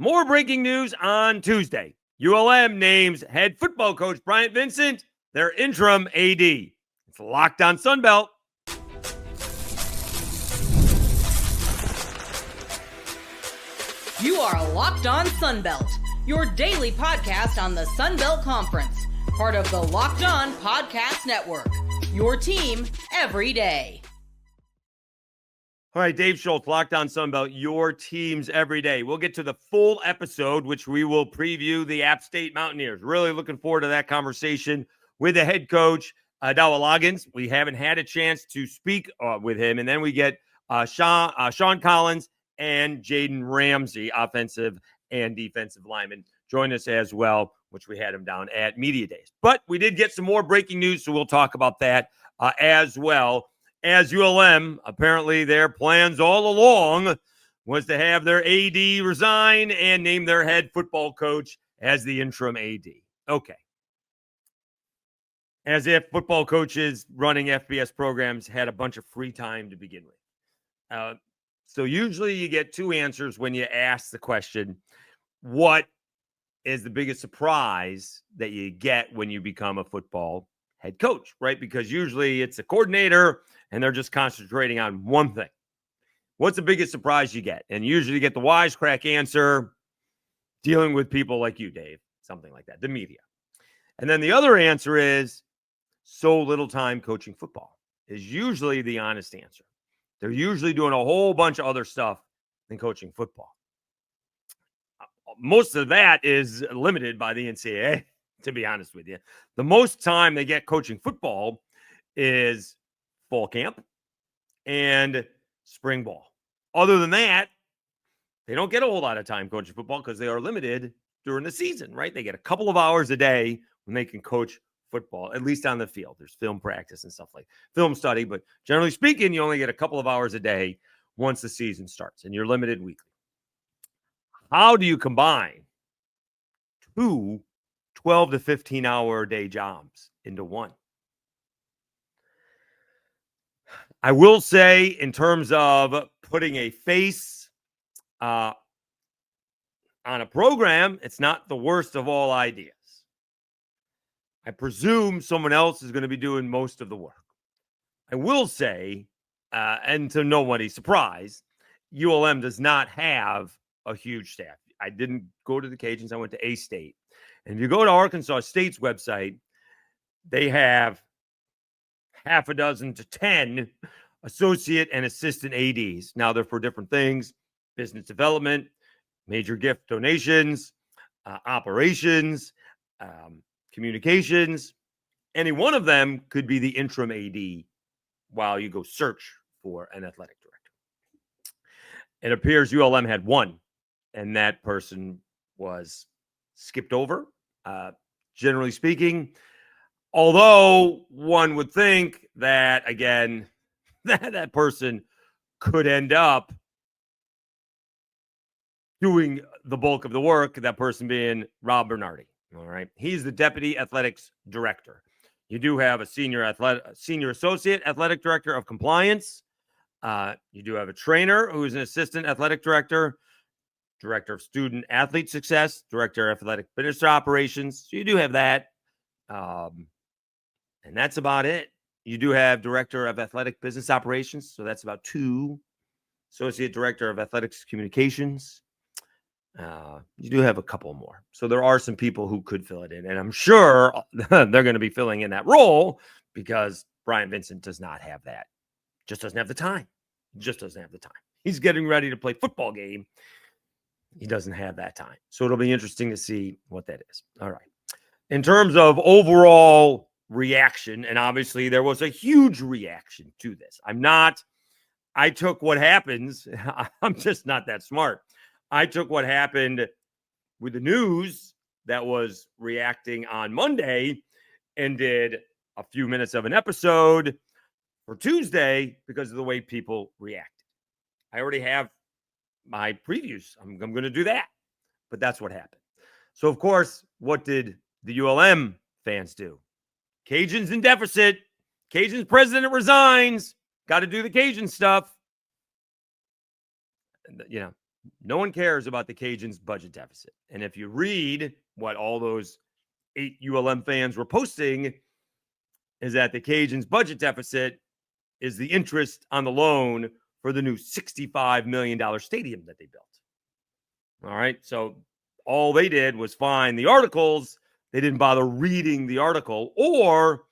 More breaking news on Tuesday. ULM names head football coach Bryant Vincent their interim AD. It's Locked on Sunbelt. You are Locked on Sunbelt, your daily podcast on the Sunbelt Conference, part of the Locked on Podcast Network, your team every day. All right, Dave Schultz, Locked on Sunbelt, your teams every day. We'll get to the full episode, which we will preview the App State Mountaineers. Really looking forward to that conversation with the head coach, Dowell Loggins. We haven't had a chance to speak with him. And then we get Shawn Collins and Jayden Ramsey, offensive and defensive linemen, join us as well, which we had him down at Media Days. But we did get some more breaking news, so we'll talk about that as well. As ULM, apparently their plans all along was to have their AD resign and name their head football coach as the interim AD. Okay. As if football coaches running FBS programs had a bunch of free time to begin with. So usually you get two answers when you ask the question, what is the biggest surprise that you get when you become a football head coach, right? Because usually it's a coordinator and they're just concentrating on one thing. What's the biggest surprise you get? And usually you get the wisecrack answer, dealing with people like you, Dave, something like that, the media. And then the other answer is so little time coaching football is usually the honest answer. They're usually doing a whole bunch of other stuff than coaching football. Most of that is limited by the NCAA, to be honest with you. The most time they get coaching football is fall camp and spring ball. Other than that, they don't get a whole lot of time coaching football because they are limited during the season, right? They get a couple of hours a day when they can coach football, at least on the field. There's film practice and stuff like film study, but generally speaking, you only get a couple of hours a day once the season starts, and you're limited weekly. How do you combine two 12 to 15 hour a day jobs into one? I will say, in terms of putting a face on a program, it's not the worst of all ideas. I presume someone else is going to be doing most of the work. I will say, and to nobody's surprise, ULM does not have a huge staff. I didn't go to the Cajuns. I went to A-State. And if you go to Arkansas State's website, they have half a dozen to 10 associate and assistant ADs. Now, they're for different things: business development, major gift donations, operations, communications. Any one of them could be the interim AD while you go search for an athletic director. It appears ULM had one, and that person was skipped over, generally speaking. Although one would think that, again, that person could end up doing the bulk of the work, that person being Rob Bernardi. All right. He's the deputy athletics director. You do have a senior associate athletic director of compliance. You do have a trainer who is an assistant athletic director, director of student athlete success, director of athletic business operations. So you do have that. And that's about it. You do have director of athletic business operations. So that's about two. Associate director of athletics communications. You do have a couple more. So there are some people who could fill it in. And I'm sure they're going to be filling in that role because Bryant Vincent does not have that. Just doesn't have the time. Just doesn't have the time. He's getting ready to play football game. He doesn't have that time. So it'll be interesting to see what that is. All right. In terms of overall reaction, and obviously there was a huge reaction to this. I took what happens. I'm just not that smart. I took what happened with the news that was reacting on Monday and did a few minutes of an episode for Tuesday because of the way people reacted. I already have my previews. I'm going to do that, but that's what happened. So, of course, what did the ULM fans do? Cajuns in deficit. Cajuns president resigns. Got to do the Cajun stuff. You know, No one cares about the Cajuns' budget deficit. And if you read what all those 8 ULM fans were posting, is that the Cajuns' budget deficit is the interest on the loan for the new $65 million stadium that they built. All right. So all they did was find the articles. They didn't bother reading the article or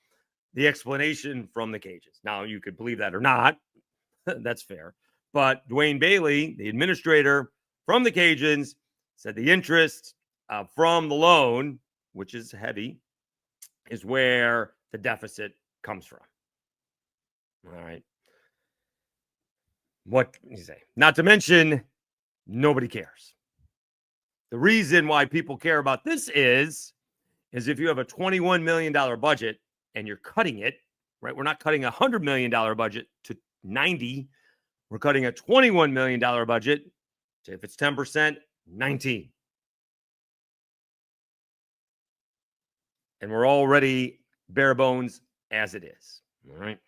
the explanation from the Cajuns. Now, you could believe that or not. That's fair. But Dwayne Bailey, the administrator from the Cajuns, said the interest from the loan, which is heavy, is where the deficit comes from. All right. What can you say? Not to mention, nobody cares. The reason why people care about this is if you have a $21 million budget and you're cutting it, right? We're not cutting a $100 million budget to 90. We're cutting a $21 million budget to, if it's 10%, 19. And we're already bare bones as it is. All right.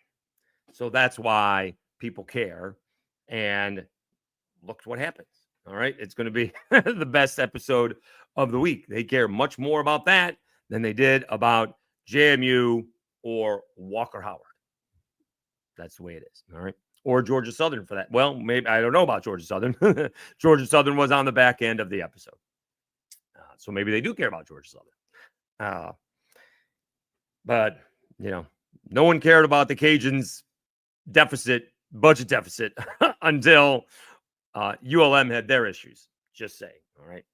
So that's why people care. And look what happens. All right. It's going to be the best episode of the week. They care much more about that than they did about JMU or Walker Howard. That's the way it is. All right. Or Georgia Southern for that. Well, maybe I don't know about Georgia Southern. Georgia Southern was on the back end of the episode. So maybe they do care about Georgia Southern. But, no one cared about the Cajuns' budget deficit, until ULM had their issues. Just saying. All right.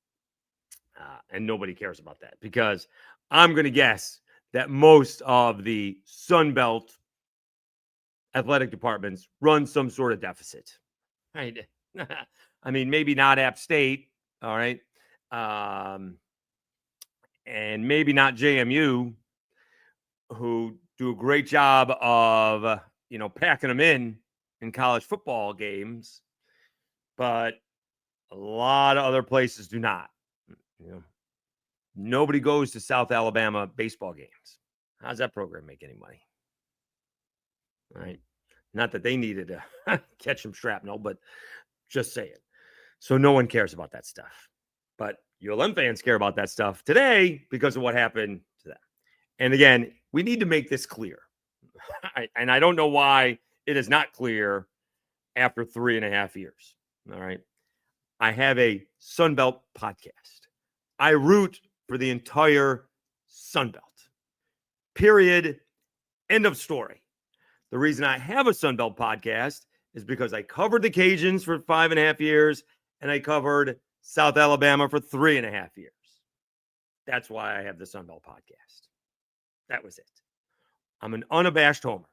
And nobody cares about that because I'm going to guess that most of the Sun Belt athletic departments run some sort of deficit, right? I mean, maybe not App State, all right, and maybe not JMU, who do a great job of packing them in college football games, but a lot of other places do not. Nobody goes to South Alabama baseball games. How's that program make any money? Right. Not that they needed to catch some shrapnel, but just saying. So no one cares about that stuff. But ULM fans care about that stuff today because of what happened to them. And again, we need to make this clear. And I don't know why it is not clear after 3.5 years. All right. I have a Sunbelt podcast. I root for the entire Sunbelt. Period. End of story. The reason I have a Sunbelt podcast is because I covered the Cajuns for 5.5 years and I covered South Alabama for 3.5 years. That's why I have the Sunbelt podcast. That was it. I'm an unabashed homer.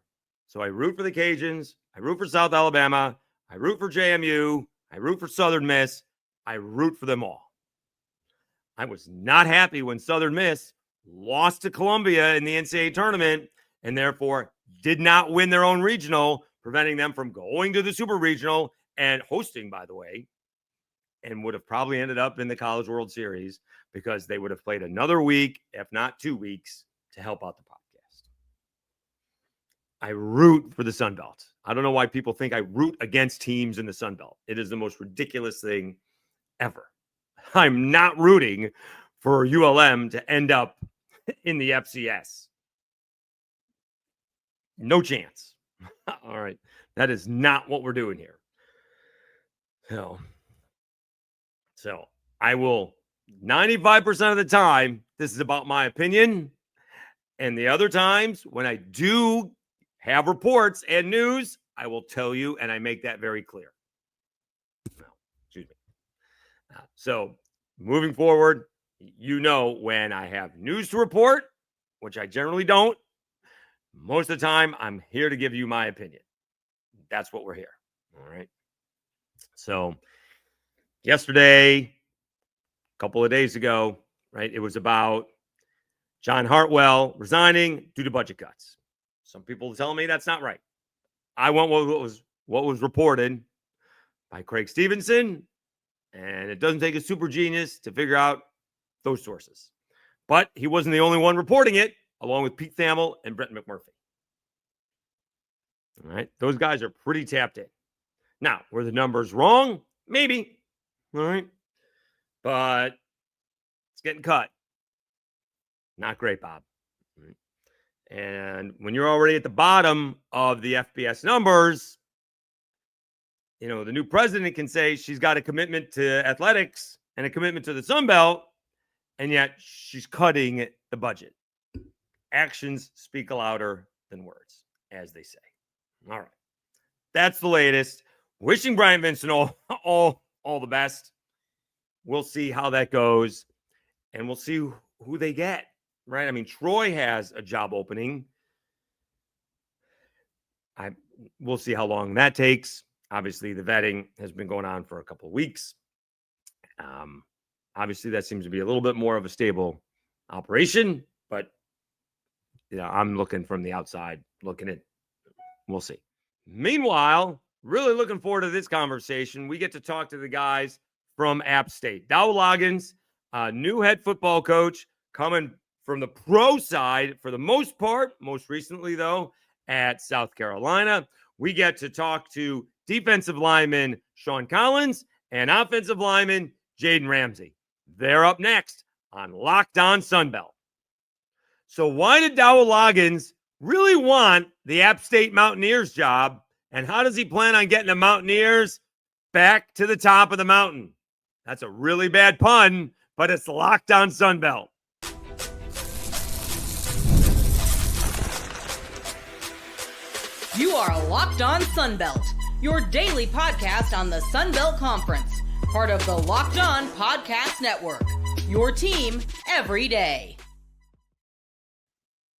So I root for the Cajuns. I root for South Alabama. I root for JMU. I root for Southern Miss. I root for them all. I was not happy when Southern Miss lost to Columbia in the NCAA tournament and therefore did not win their own regional, preventing them from going to the Super Regional and hosting, by the way, and would have probably ended up in the College World Series because they would have played another week, if not 2 weeks, to help out the podcast. I root for the Sun Belt. I don't know why people think I root against teams in the Sun Belt. It is the most ridiculous thing ever. I'm not rooting for ULM to end up in the FCS. No chance. All right. That is not what we're doing here. So I will 95% of the time, this is about my opinion. And the other times when I do have reports and news, I will tell you, and I make that very clear. Excuse me. So moving forward, when I have news to report, which I generally don't, most of the time I'm here to give you my opinion. That's what we're here. All right. So yesterday, a couple of days ago, right, it was about John Hartwell resigning due to budget cuts. Some people tell me that's not right. I went what was reported by Craig Stevenson, and it doesn't take a super genius to figure out those sources. But he wasn't the only one reporting it, along with Pete Thamel and Brett McMurphy. All right. Those guys are pretty tapped in. Now, were the numbers wrong? Maybe. All right. But it's getting cut. Not great, Bob. Right. And when you're already at the bottom of the FBS numbers, the new president can say she's got a commitment to athletics and a commitment to the Sun Belt, and yet she's cutting the budget. Actions speak louder than words, as they say. All right. That's the latest. Wishing Bryant Vincent all the best. We'll see how that goes, and we'll see who they get, right? I mean, Troy has a job opening. We'll see how long that takes. Obviously, the vetting has been going on for a couple of weeks. Obviously, that seems to be a little bit more of a stable operation, but I'm looking from the outside, we'll see. Meanwhile, really looking forward to this conversation. We get to talk to the guys from App State. Dowell Loggins, new head football coach, coming from the pro side for the most part, most recently, though, at South Carolina. We get to talk to defensive lineman Shawn Collins and offensive lineman Jayden Ramsey. They're up next on Locked On Sunbelt. So why did Dowell Loggins really want the App State Mountaineers job, and how does he plan on getting the Mountaineers back to the top of the mountain? That's a really bad pun, but it's Locked On Sunbelt. You are Locked On Sunbelt, your daily podcast on the Sunbelt Conference, part of the Locked On Podcast Network, your team every day.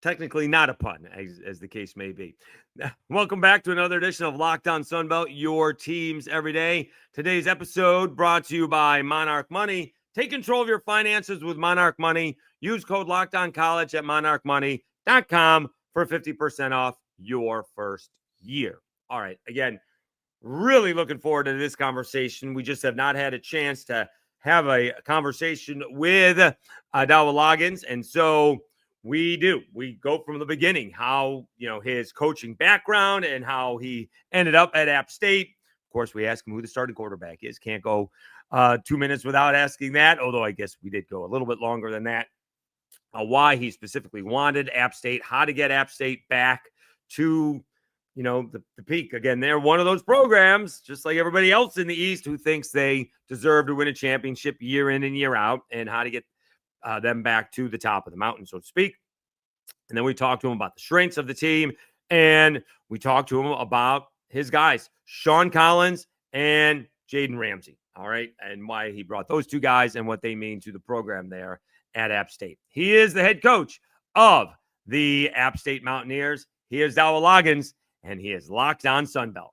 Technically not a pun, as the case may be. Welcome back to another edition of Locked On Sunbelt, your teams every day. Today's episode brought to you by Monarch Money. Take control of your finances with Monarch Money. Use code LOCKEDONCollege at monarchmoney.com for 50% off your first year. All right, again, really looking forward to this conversation. We just have not had a chance to have a conversation with Dowell Loggins, and so we go from the beginning, how his coaching background and how he ended up at App State. Of course, we ask him who the starting quarterback is. Can't go 2 minutes without asking that, although I guess we did go a little bit longer than that. Why he specifically wanted App State, how to get App State back to the peak. Again, they're one of those programs, just like everybody else in the East, who thinks they deserve to win a championship year in and year out, and how to get them back to the top of the mountain, so to speak. And then we talked to him about the strengths of the team, and we talked to him about his guys, Shawn Collins and Jayden Ramsey. All right, and why he brought those two guys and what they mean to the program there at App State. He is the head coach of the App State Mountaineers. He is Dowell Loggins, and he is Locked On Sunbelt.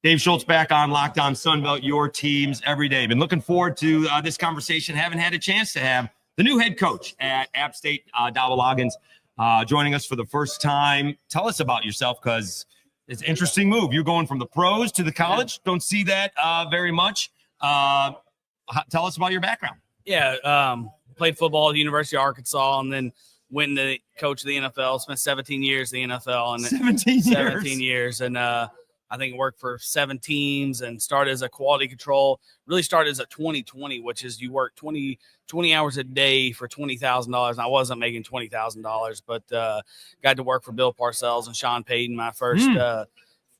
Dave Schultz back on Locked On Sunbelt, your teams every day. Been looking forward to this conversation. Haven't had a chance to have the new head coach at App State, Dowell Loggins, joining us for the first time. Tell us about yourself, because it's an interesting move. You're going from the pros to the college. Don't see that very much. Tell us about your background. Yeah, played football at the University of Arkansas, and then went to coach of the NFL. Spent 17 years in the NFL. And 17 years. And I think worked for 7 teams and started as a quality control. Really started as a 20/20, which is you work 20 hours a day for $20,000. And I wasn't making $20,000, but got to work for Bill Parcells and Sean Payton my first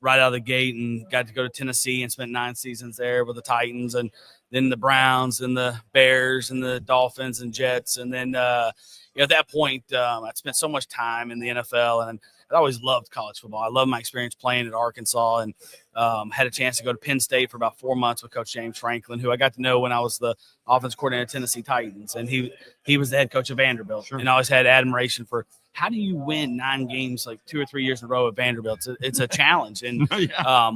right out of the gate, and got to go to Tennessee and spent 9 seasons there with the Titans, and then the Browns and the Bears and the Dolphins and Jets. And then at that point, I spent so much time in the NFL, and I always loved college football. I loved my experience playing at Arkansas, and had a chance to go to Penn State for about 4 months with Coach James Franklin, who I got to know when I was the offensive coordinator of Tennessee Titans, and he was the head coach of Vanderbilt. Sure. And I always had admiration for how do you win 9 games like 2 or 3 years in a row at Vanderbilt. It's a challenge, and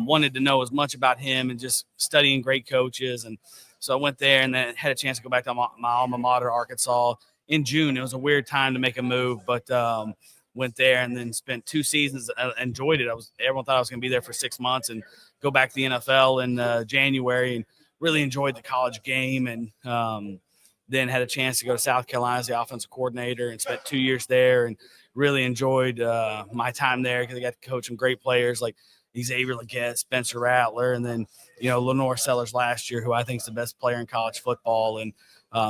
wanted to know as much about him and just studying great coaches. And so I went there, and then had a chance to go back to my alma mater, Arkansas, in June. It was a weird time to make a move, but went there and then spent 2 seasons. I enjoyed it. Everyone thought I was going to be there for 6 months and go back to the NFL in January, and really enjoyed the college game. And then had a chance to go to South Carolina as the offensive coordinator and spent 2 years there, and really enjoyed my time there because I got to coach some great players like Xavier Legette, Spencer Rattler, and then, Lenore Sellers last year, who I think is the best player in college football, and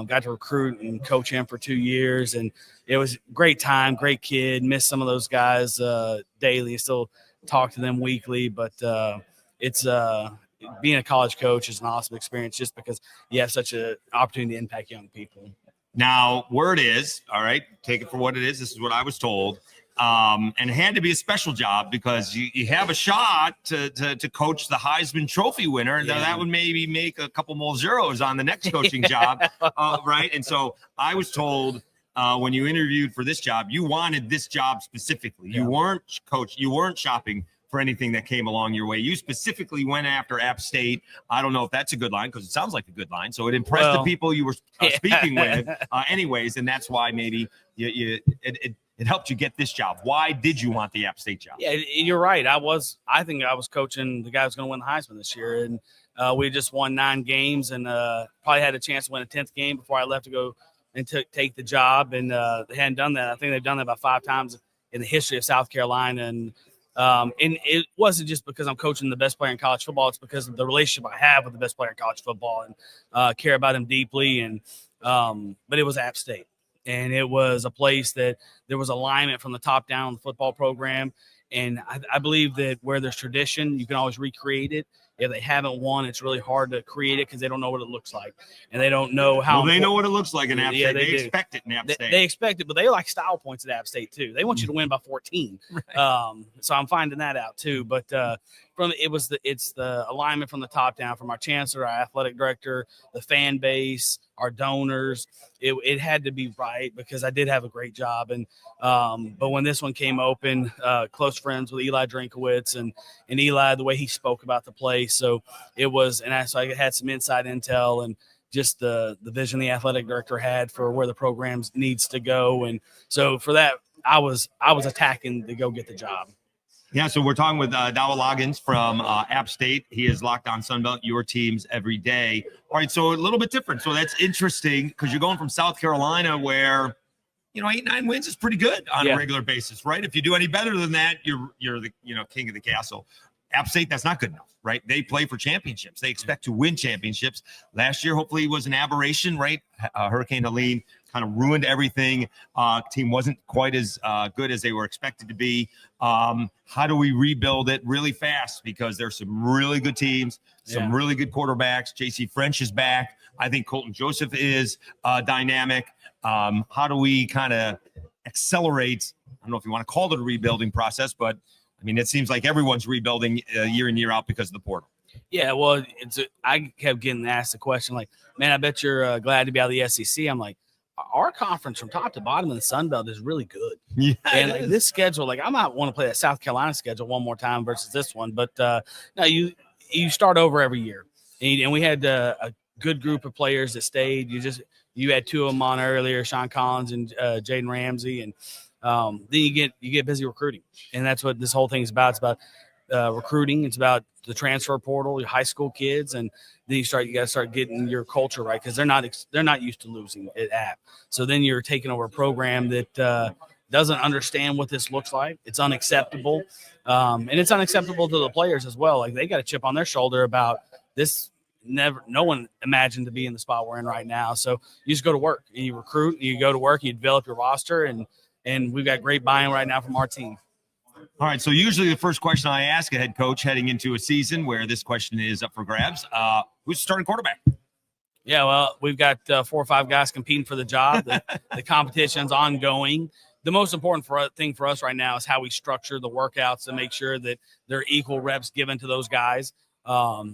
got to recruit and coach him for 2 years. And it was a great time, great kid. Miss some of those guys daily, still talk to them weekly, but it's being a college coach is an awesome experience just because you have such an opportunity to impact young people. Now, word is, all right, take it for what it is. This is what I was told. And it had to be a special job because you have a shot to coach the Heisman Trophy winner. Yeah. That would maybe make a couple more zeros on the next coaching job, right? And so I was told when you interviewed for this job, you wanted this job specifically. You weren't shopping for anything that came along your way. You specifically went after App State. I don't know if that's a good line because it sounds like a good line. So it impressed the people you were speaking with anyways. And that's why maybe it helped you get this job. Why did you want the App State job? Yeah, you're right. I think I was coaching the guy who's going to win the Heisman this year. And we just won 9 games and probably had a chance to win a 10th game before I left to go and take the job. And they hadn't done that. I think they've done that about 5 times in the history of South Carolina. And it wasn't just because I'm coaching the best player in college football. It's because of the relationship I have with the best player in college football and care about him deeply. And but it was App State. And it was a place that there was alignment from the top down in the football program. And I believe that where there's tradition, you can always recreate it. If they haven't won, it's really hard to create it because they don't know what it looks like. And they don't know how. Well, they know what it looks like in App State. They expect it in App State. They expect it, but they like style points at App State too. They want you to win by 14. Right. So I'm finding that out too. But it's the alignment from the top down, from our chancellor, our athletic director, the fan base, our donors. It had to be right because I did have a great job. And but when this one came open, close friends with Eli Drinkowitz and Eli, the way he spoke about the place. So it was, and so I had some inside intel and just the vision the athletic director had for where the program needs to go. And so for that, I was attacking to go get the job. Yeah, so we're talking with Dowell Loggins from App State. He is Locked On Sunbelt, your teams every day. All right, so a little bit different. So that's interesting because you're going from South Carolina where, 8-9 wins is pretty good on a regular basis, right? If you do any better than that, you're the king of the castle. App State, that's not good enough, right? They play for championships. They expect to win championships. Last year, hopefully, was an aberration, right? Hurricane Helene kind of ruined everything. Team wasn't quite as good as they were expected to be. How do we rebuild it really fast? Because there's some really good teams, some really good quarterbacks. J.C. French is back. I think Colton Joseph is dynamic. How do we kind of accelerate? I don't know if you want to call it a rebuilding process, but I mean, it seems like everyone's rebuilding year in, year out because of the portal. Yeah, well, I kept getting asked the question, like, man, I bet you're glad to be out of the SEC. I'm like, our conference from top to bottom in the Sun Belt is really good. Yeah, and like, this schedule, like, I might want to play that South Carolina schedule one more time versus this one. But no, you start over every year. And we had a good group of players that stayed. You had 2 of them on earlier, Shawn Collins and Jayden Ramsey, and then you get busy recruiting, and that's what this whole thing is about. It's about recruiting. It's about the transfer portal, your high school kids, and then you got to start getting your culture right because they're not used to losing at App. So then you're taking over a program that doesn't understand what this looks like. It's unacceptable, and it's unacceptable to the players as well. Like, they got a chip on their shoulder about this. No one imagined to be in the spot we're in right now. So you just go to work and you recruit, and you go to work, and you develop your roster, and we've got great buy-in right now from our team. All right, so usually the first question I ask a head coach heading into a season where this question is up for grabs, who's the starting quarterback? Yeah, well, we've got 4 or 5 guys competing for the job. The competition's ongoing. The most important thing for us right now is how we structure the workouts to make sure that there are equal reps given to those guys.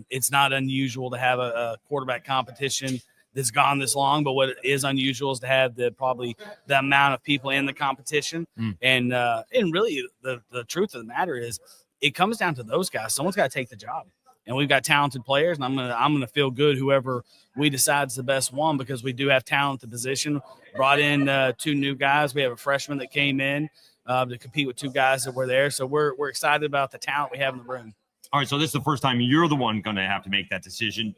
It's not unusual to have a quarterback competition that's gone this long, but what is unusual is to have probably the amount of people in the competition. And really the truth of the matter is it comes down to those guys. Someone's got to take the job, and we've got talented players, and I'm going to feel good whoever we decide is the best one, because we do have talent at the position. Brought in 2 new guys. We have a freshman that came in to compete with 2 guys that were there. So we're excited about the talent we have in the room. All right. So this is the first time you're the one going to have to make that decision.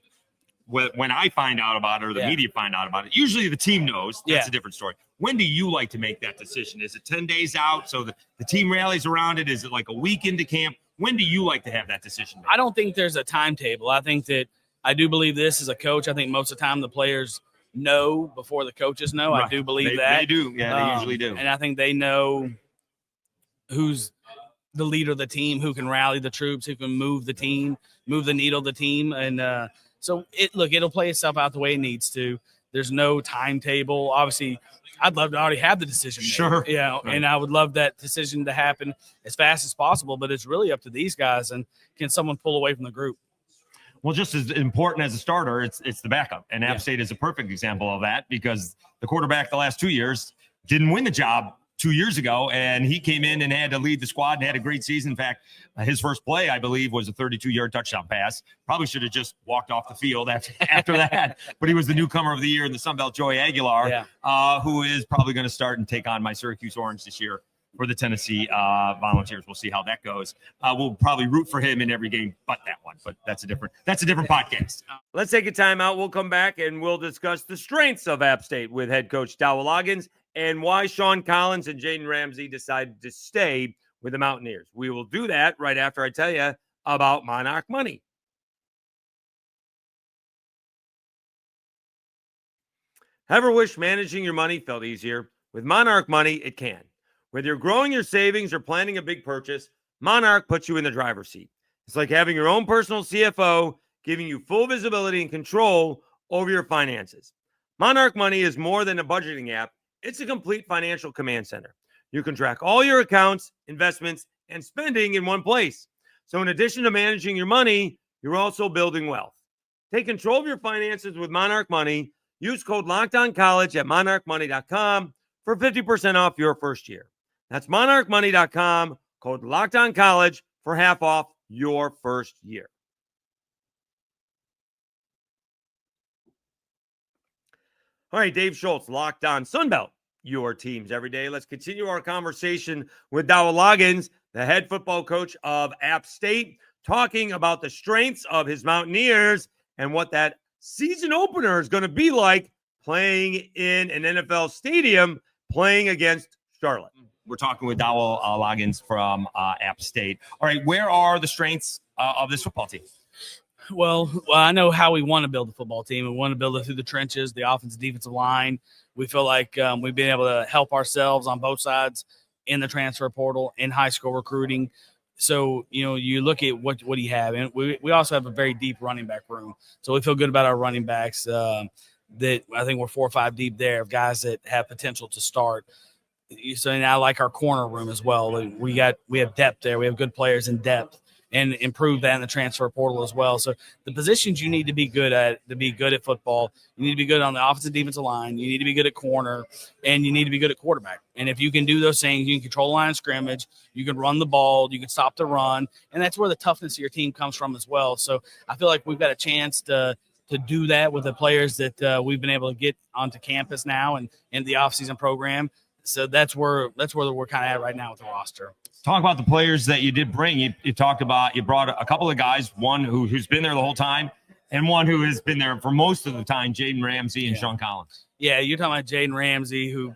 When I find out about it or the media find out about it, usually the team knows. That's a different story. When do you like to make that decision? Is it 10 days out so the team rallies around it? Is it like a week into camp? When do you like to have that decision made? I don't think there's a timetable. I think that I do believe this as a coach. I think most of the time the players know before the coaches know. Right. I do believe that. They do. Yeah, they usually do. And I think they know who's the leader of the team, who can rally the troops, who can move the team, move the needle of the team. And so it'll play itself out the way it needs to. There's no timetable. Obviously, I'd love to already have the decision made. Sure. Yeah, right. And I would love that decision to happen as fast as possible, but it's really up to these guys. And can someone pull away from the group? Well, just as important as a starter, it's the backup. And App State is a perfect example of that because the quarterback the last 2 years didn't win the job 2 years ago, and he came in and had to lead the squad and had a great season. In fact, his first play, I believe, was a 32-yard touchdown pass. Probably should have just walked off the field after that, but he was the newcomer of the year in the Sun Belt, Joey Aguilar, who is probably going to start and take on my Syracuse Orange this year for the Tennessee Volunteers. We'll see how that goes. We'll probably root for him in every game but that one, but that's a different podcast. Let's take a timeout. We'll come back and we'll discuss the strengths of App State with head coach Dowell Loggins and why Shawn Collins and Jayden Ramsey decided to stay with the Mountaineers. We will do that right after I tell you about Monarch Money. Ever wish managing your money felt easier? With Monarch Money, it can. Whether you're growing your savings or planning a big purchase, Monarch puts you in the driver's seat. It's like having your own personal CFO, giving you full visibility and control over your finances. Monarch Money is more than a budgeting app. It's a complete financial command center. You can track all your accounts, investments, and spending in one place. So in addition to managing your money, you're also building wealth. Take control of your finances with Monarch Money. Use code LOCKEDONCOLLEGE at monarchmoney.com for 50% off your first year. That's monarchmoney.com, code LOCKEDONCOLLEGE for half off your first year. All right, Dave Schultz, Locked On Sunbelt, your teams every day. Let's continue our conversation with Dowell Loggins, the head football coach of App State, talking about the strengths of his Mountaineers and what that season opener is going to be like playing in an NFL stadium, playing against Charlotte. We're talking with Dowell Loggins from App State. All right, where are the strengths of this football team? Well, I know how we want to build the football team. We want to build it through the trenches, the offensive, defensive line. We feel like we've been able to help ourselves on both sides in the transfer portal, in high school recruiting. So, you look at what do you have? And we also have a very deep running back room. So we feel good about our running backs that I think we're 4 or 5 deep there of guys that have potential to start. So, and I like our corner room as well. We have depth there. We have good players in depth and improve that in the transfer portal as well. So the positions you need to be good at football, you need to be good on the offensive defensive line. You need to be good at corner, and you need to be good at quarterback. And if you can do those things, you can control the line of scrimmage, you can run the ball, you can stop the run, and that's where the toughness of your team comes from as well. So I feel like we've got a chance to do that with the players that we've been able to get onto campus now and in the offseason program. So that's where we're kind of at right now with the roster. Talk about the players that you did bring. You talked about, you brought a couple of guys, one who's been there the whole time and one who has been there for most of the time, Jayden Ramsey and Shawn Collins. Yeah, you're talking about Jayden Ramsey, who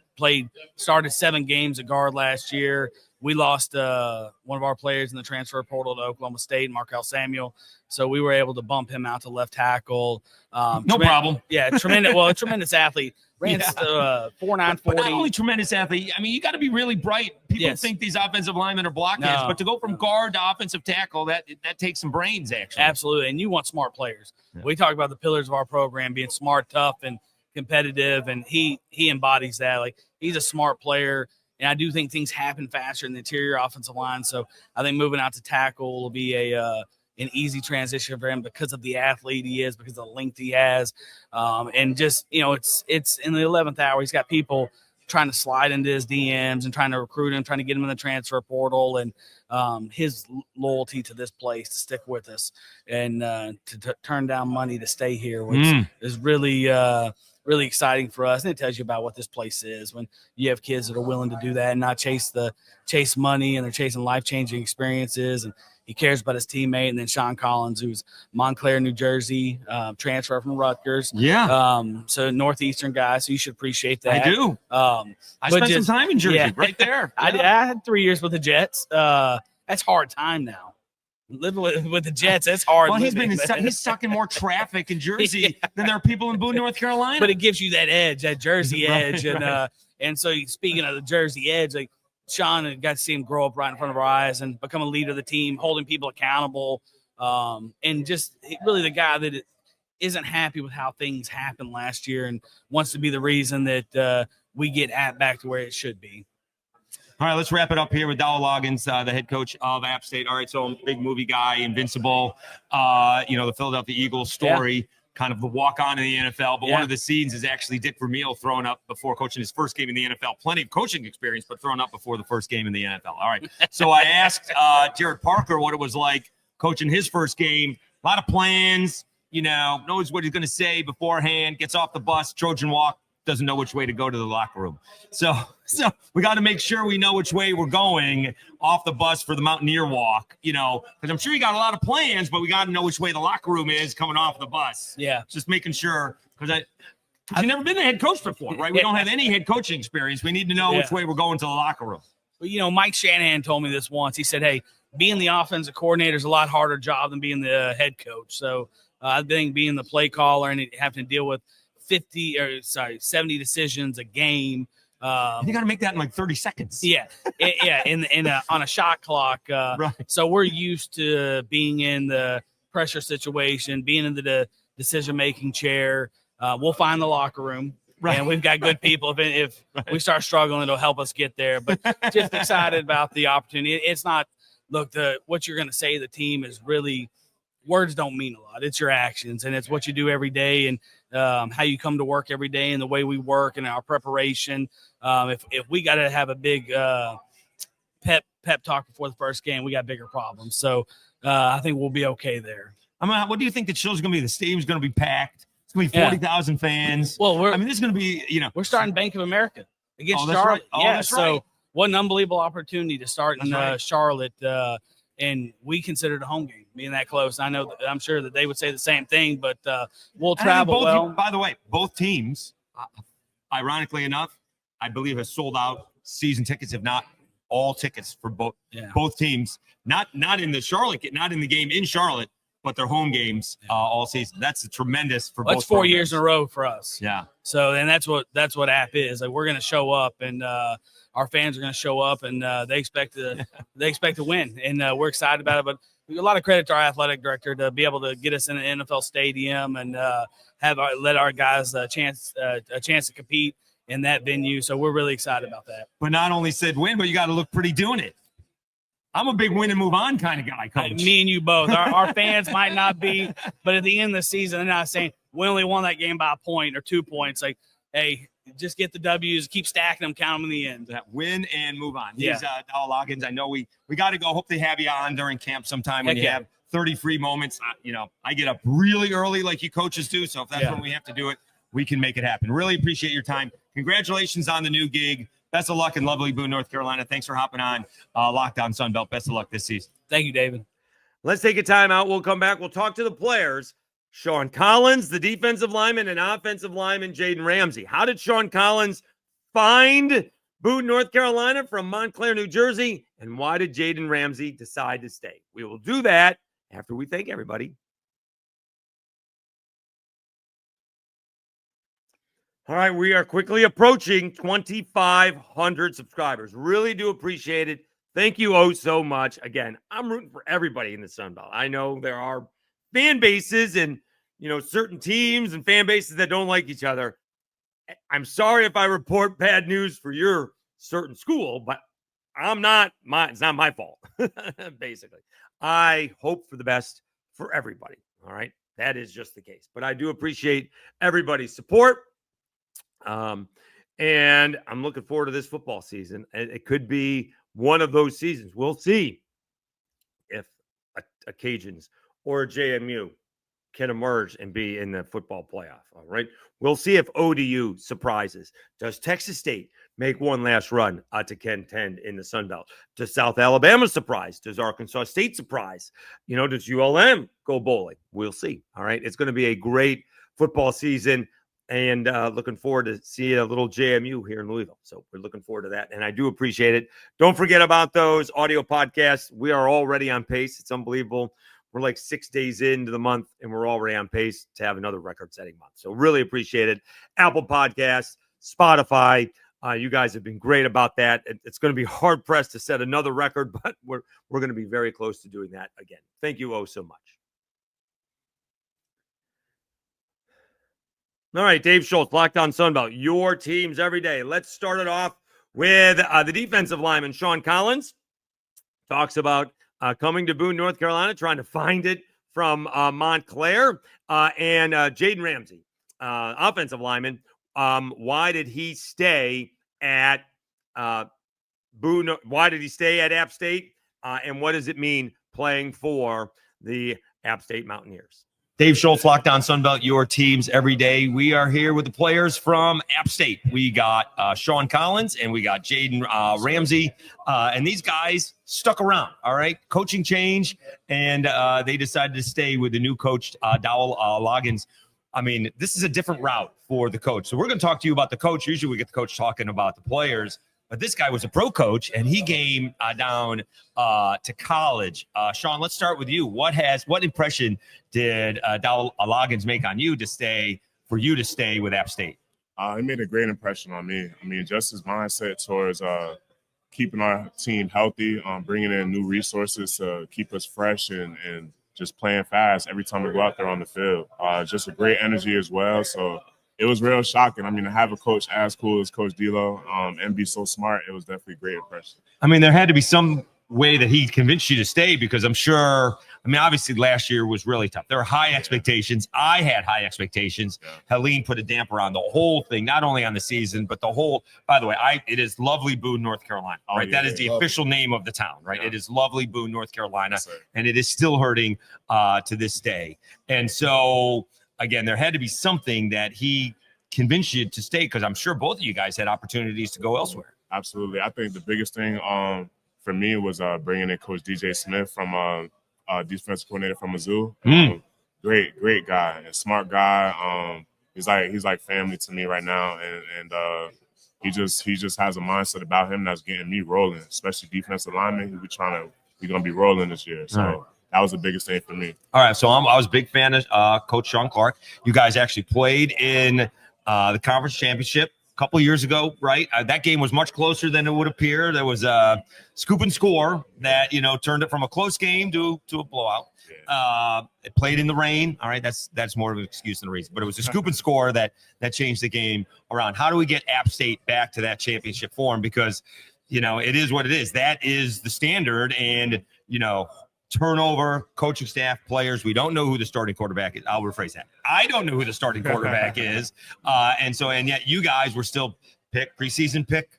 started 7 games at guard last year. We lost one of our players in the transfer portal to Oklahoma State, Markel Samuel. So we were able to bump him out to left tackle. No problem. Yeah, tremendous athlete. Ran 4.940. But not only tremendous athlete. I mean, you got to be really bright. People think these offensive linemen are blockheads, but to go from guard to offensive tackle, that takes some brains, actually. Absolutely, and you want smart players. Yeah. We talk about the pillars of our program being smart, tough, and competitive, and he embodies that. Like, he's a smart player, and I do think things happen faster in the interior offensive line. So I think moving out to tackle will be an easy transition for him because of the athlete he is, because of the length he has. And just, it's in the 11th hour. He's got people trying to slide into his DMs and trying to recruit him, trying to get him in the transfer portal, and his loyalty to this place, to stick with us and to turn down money to stay here, which is really exciting for us. And it tells you about what this place is when you have kids that are willing to do that and not chase money, and they're chasing life-changing experiences. And he cares about his teammate. And then Shawn Collins, who's Montclair, New Jersey, transfer from Rutgers. Yeah. So Northeastern guy. So you should appreciate that. I do. I spent some time in Jersey right there. I had 3 years with the Jets. That's hard time now. living with the Jets, it's hard. Well, living, he's stuck in more traffic in Jersey than there are people in Boone, North Carolina. But it gives you that edge, that Jersey Right, edge, right. and so speaking of the Jersey edge, like Shawn got to see him grow up right in front of our eyes and become a leader of the team, holding people accountable, and just really the guy that isn't happy with how things happened last year and wants to be the reason that we get back to where it should be. All right, let's wrap it up here with Dowell Loggins, the head coach of App State. All right, so I'm a big movie guy, Invincible, the Philadelphia Eagles story, kind of the walk-on in the NFL. But one of the scenes is actually Dick Vermeil throwing up before coaching his first game in the NFL. Plenty of coaching experience, but throwing up before the first game in the NFL. All right, so I asked Jared Parker what it was like coaching his first game. A lot of plans, knows what he's going to say beforehand, gets off the bus, Trojan walk, doesn't know which way to go to the locker room. So we got to make sure we know which way we're going off the bus for the Mountaineer walk, because I'm sure you got a lot of plans, but we got to know which way the locker room is coming off the bus. Yeah. Just making sure, because I've never been a head coach before, right? We don't have any head coaching experience. We need to know which way we're going to the locker room. Well, Mike Shanahan told me this once. He said, hey, being the offensive coordinator is a lot harder job than being the head coach. So I think being the play caller and having to deal with 70 decisions a game. You got to make that in like 30 seconds. Yeah. On a shot clock. Right. So we're used to being in the pressure situation, being in the decision-making chair. We'll find the locker room. Right. And we've got good people. If we start struggling, it'll help us get there. But just excited about the opportunity. It's not, look, what you're going to say to the team is really, words don't mean a lot. It's your actions, and it's what you do every day, and how you come to work every day, and the way we work and our preparation. If we got to have a big pep talk before the first game, we got bigger problems. So I think we'll be okay there. What do you think the show's going to be? The stadium's going to be packed. It's going to be 40,000 fans. Well, this is going to be, we're starting Bank of America against that's Charlotte. Right. Oh, yeah, that's so right. what an unbelievable opportunity to start in right. Charlotte. And we consider it a home game, being that close. I'm sure that they would say the same thing, but we'll travel well. By the way, both teams, ironically enough, I believe have sold out season tickets, if not all tickets for both teams. Not in the Charlotte, not in the game in Charlotte, but their home games all season. That's tremendous for both. That's 4 years in a row for us. Yeah. So, and that's what App is. Like, we're going to show up, and our fans are going to show up, and they expect to win, and we're excited about it. But a lot of credit to our athletic director to be able to get us in an NFL stadium and let our guys a chance to compete in that venue. So we're really excited about that. But not only said win, but you got to look pretty doing it. I'm a big win and move on kind of guy, Coach. Me and you both. Our fans might not be, but at the end of the season, they're not saying we only won that game by a point or 2 points. Like, hey, just get the W's, keep stacking them, count them in the end. That win and move on. Yeah. He's Dowell Loggins. I know we got to go. Hope they have you on during camp sometime when you have 30 free moments. I get up really early like you coaches do. So if that's when we have to do it, we can make it happen. Really appreciate your time. Congratulations on the new gig. Best of luck in lovely Boone, North Carolina. Thanks for hopping on Locked On Sunbelt. Best of luck this season. Thank you, David. Let's take a time out. We'll come back. We'll talk to the players. Shawn Collins, the defensive lineman, and offensive lineman, Jayden Ramsey. How did Shawn Collins find Boone, North Carolina from Montclair, New Jersey? And why did Jayden Ramsey decide to stay? We will do that after we thank everybody. All right, we are quickly approaching 2,500 subscribers. Really do appreciate it. Thank you so much. Again, I'm rooting for everybody in the Sun Belt. I know there are fan bases and, certain teams and fan bases that don't like each other. I'm sorry if I report bad news for your certain school, but it's not my fault, basically. I hope for the best for everybody. All right, that is just the case. But I do appreciate everybody's support. And I'm looking forward to this football season. It could be one of those seasons. We'll see if a Cajuns or a JMU can emerge and be in the football playoff. All right. We'll see if ODU surprises. Does Texas State make one last run to contend in the Sun Belt? Does South Alabama surprise? Does Arkansas State surprise? Does ULM go bowling? We'll see. All right. It's going to be a great football season. and looking forward to seeing a little JMU here in Louisville. So we're looking forward to that, and I do appreciate it. Don't forget about those audio podcasts. We are already on pace. It's unbelievable. We're like 6 days into the month, and we're already on pace to have another record-setting month. So really appreciate it. Apple Podcasts, Spotify. You guys have been great about that. It's going to be hard-pressed to set another record, but we're going to be very close to doing that again. Thank you so much. All right, Dave Schultz, Locked On Sunbelt, your teams every day. Let's start it off with the defensive lineman, Shawn Collins. Talks about coming to Boone, North Carolina, trying to find it from Montclair. And Jayden Ramsey, offensive lineman. Why did he stay at Boone? Why did he stay at App State? And what does it mean playing for the App State Mountaineers? Dave Schultz, Locked On Sunbelt, your teams every day. We are here with the players from App State. We got Shawn Collins and we got Jayden Ramsey. And these guys stuck around, all right? Coaching change, and they decided to stay with the new coach, Dowell Loggins. I mean, this is a different route for the coach. So we're going to talk to you about the coach. Usually we get the coach talking about the players. But this guy was a pro coach, and he came down to college. Shawn, let's start with you. What impression did Dowell Loggins make on you to stay with App State? It made a great impression on me. I mean, just his mindset towards keeping our team healthy, bringing in new resources to keep us fresh and just playing fast every time we go out there on the field. Just a great energy as well. So it was real shocking. I mean, to have a coach as cool as Coach D'Lo and be so smart, it was definitely a great impression. I mean, there had to be some way that he convinced you to stay, because I'm sure, I mean, obviously last year was really tough. There were high expectations. I had high expectations. Yeah. Helene put a damper on the whole thing, not only on the season, but the whole, by the way, it is lovely Boone, North Carolina, right? Yeah, that is the official name of the town, right? Yeah. It is lovely Boone, North Carolina, yes, and it is still hurting to this day. And so, again, there had to be something that he convinced you to stay, because I'm sure both of you guys had opportunities to go elsewhere. Absolutely. I think the biggest thing for me was bringing in Coach DJ Smith from defensive coordinator from Mizzou. Great guy, a smart guy. He's like family to me right now, and he just has a mindset about him that's getting me rolling, especially defensive lineman. We're gonna be rolling this year. So. Right. That was the biggest thing for me. All right, so I was a big fan of Coach Shawn Clark. You guys actually played in the conference championship a couple of years ago, right? That game was much closer than it would appear. There was a scoop and score that, turned it from a close game to a blowout. Yeah. It played in the rain. All right, that's more of an excuse than a reason. But it was a scoop and score that changed the game around. How do we get App State back to that championship form? Because, it is what it is. That is the standard, and, turnover, coaching staff, players. We don't know who the starting quarterback is. I'll rephrase that. I don't know who the starting quarterback is. And yet you guys were still preseason pick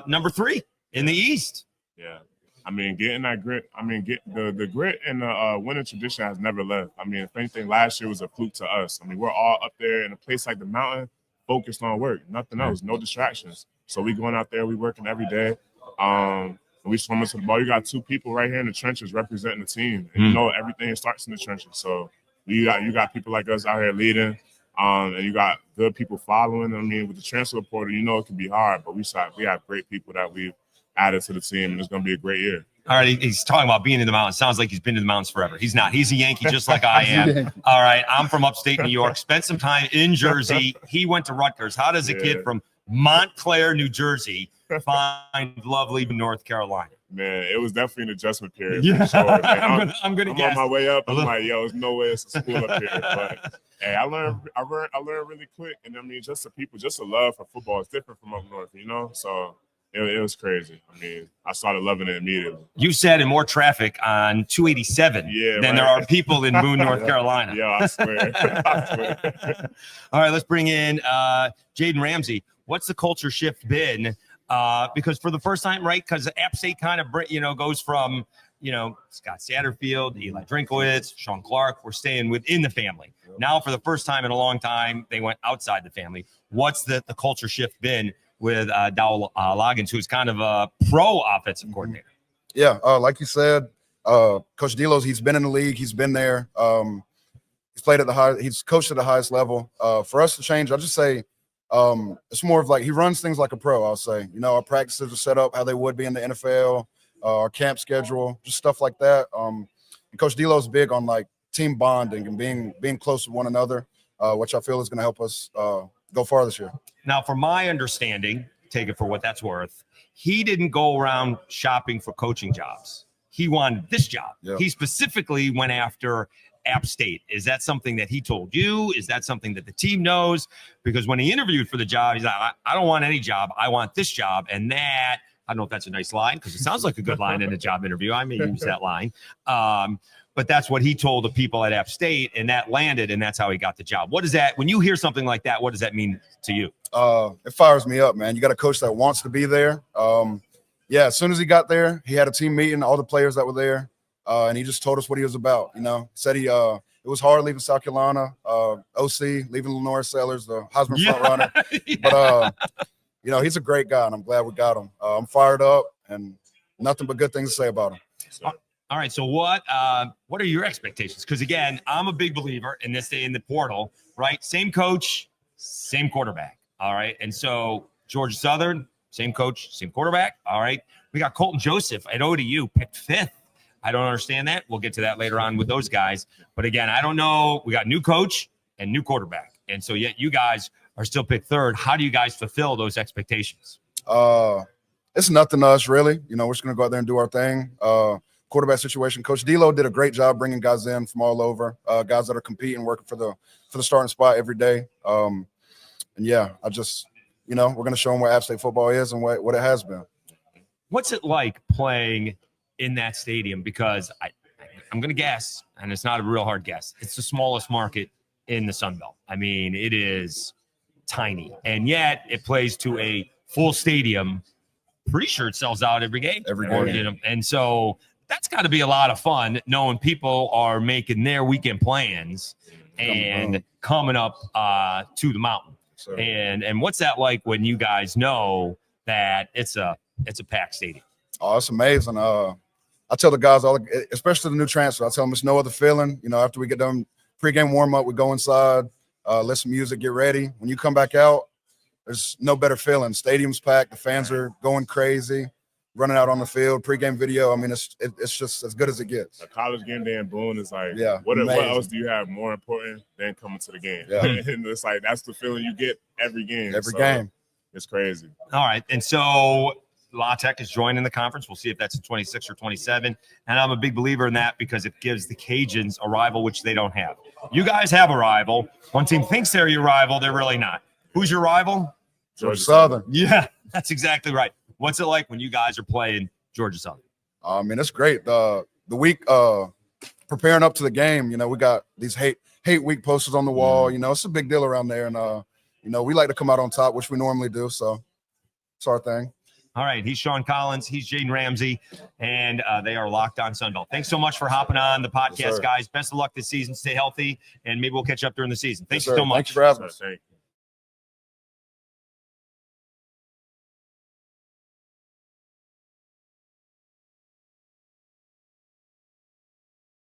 number 3 in the East. Yeah. I mean, getting that grit. I mean, the grit and the winning tradition has never left. I mean, if anything, last year was a fluke to us. I mean, we're all up there in a place like the mountain, focused on work, nothing else, no distractions. So we going out there, we working every day. We swimming to the ball. You got 2 people right here in the trenches representing the team. And everything starts in the trenches. So you got people like us out here leading, and you got good people following. I mean, with the transfer portal, it can be hard, but we have great people that we've added to the team, and it's going to be a great year. All right, he's talking about being in the mountains. Sounds like he's been in the mountains forever. He's not. He's a Yankee just like I am. All right, I'm from upstate New York. Spent some time in Jersey. He went to Rutgers. How does a kid from Montclair, New Jersey, find lovely North Carolina? Man, it was definitely an adjustment period. Yeah. For sure. Man, I'm on my way up. I'm like, there's no way it's a school up here. But hey, I learned really quick, and I mean, just the love for football is different from up north, So it was crazy. I mean, I started loving it immediately. You sat in more traffic on 287 than there are people in Boone, North Carolina. Yeah, I swear. All right, let's bring in Jayden Ramsey. What's the culture shift been? Because for the first time, right? Because App State kind of, goes from, Scott Satterfield, Eli Drinkowitz, Shawn Clark. We're staying within the family. Now, for the first time in a long time, they went outside the family. What's the culture shift been with Dowell Loggins, who's kind of a pro offensive coordinator? Yeah, like you said, Coach D'Lo's, he's been in the league. He's been there. played at the high. He's coached at the highest level. For us to change, I'll just say it's more of like he runs things like a pro. I'll say, our practices are set up how they would be in the NFL. Our camp schedule, just stuff like that. And Coach D'Lo's big on like team bonding and being close with one another, which I feel is going to help us go far this year. Now, from my understanding, take it for what that's worth, he didn't go around shopping for coaching jobs. He wanted this job. Yeah. He specifically went after App State. Is that something that he told you? Is that something that the team knows? Because when he interviewed for the job, he's like, I don't want any job. I want this job. And that, I don't know if that's a nice line because it sounds like a good line in a job interview. I may use that line. But that's what he told the people at App State, and that landed, and that's how he got the job. What is that? When you hear something like that, what does that mean to you? It fires me up, man. You got a coach that wants to be there. As soon as he got there, he had a team meeting, all the players that were there, and he just told us what he was about. Said it was hard leaving South Carolina, OC, leaving Lenore Sellers, the Heisman front runner. But he's a great guy, and I'm glad we got him. I'm fired up, and nothing but good things to say about him. All right. So what are your expectations? Because again, I'm a big believer in this day in the portal, right? Same coach, same quarterback. All right. And so Georgia Southern, same coach, same quarterback. All right. We got Colton Joseph at ODU picked 5th. I don't understand that. We'll get to that later on with those guys. But again, I don't know. We got new coach and new quarterback. And so yet you guys are still picked 3rd. How do you guys fulfill those expectations? It's nothing to us, really. We're just going to go out there and do our thing. Quarterback situation. Coach D'Lo did a great job bringing guys in from all over, guys that are competing, working for the starting spot every day. I just, we're going to show them what App State football is and what it has been. What's it like playing in that stadium? Because I'm going to guess, and it's not a real hard guess, it's the smallest market in the Sun Belt. I mean, it is tiny, and yet it plays to a full stadium. Pretty sure it sells out every game. And so that's got to be a lot of fun knowing people are making their weekend plans and coming up to the mountain. So, and what's that like when you guys know that it's a packed stadium? Oh, it's amazing. I tell the guys, especially the new transfer, I tell them it's no other feeling. After we get done pregame warm up, we go inside, listen to music, get ready. When you come back out, there's no better feeling. Stadium's packed, the fans are going crazy, running out on the field, pregame video. I mean, it's just as good as it gets. A college game day in Boone is like, what amazing. else do you have more important than coming to the game? Yeah. And it's like, that's the feeling you get every game. Every game. It's crazy. All right. And so La Tech is joining the conference. We'll see if that's in 26 or 27. And I'm a big believer in that because it gives the Cajuns a rival, which they don't have. You guys have a rival. One team thinks they're your rival. They're really not. Who's your rival? Georgia Southern. Yeah, that's exactly right. What's it like when you guys are playing Georgia Southern? I mean, it's great. The week preparing up to the game, we got these hate week posters on the wall. It's a big deal around there. And, we like to come out on top, which we normally do. So it's our thing. All right. He's Shawn Collins. He's Jayden Ramsey. And they are Locked On Sunbelt. Thanks so much for hopping on the podcast, guys. Best of luck this season. Stay healthy. And maybe we'll catch up during the season. Thank you so much. Thanks for having us.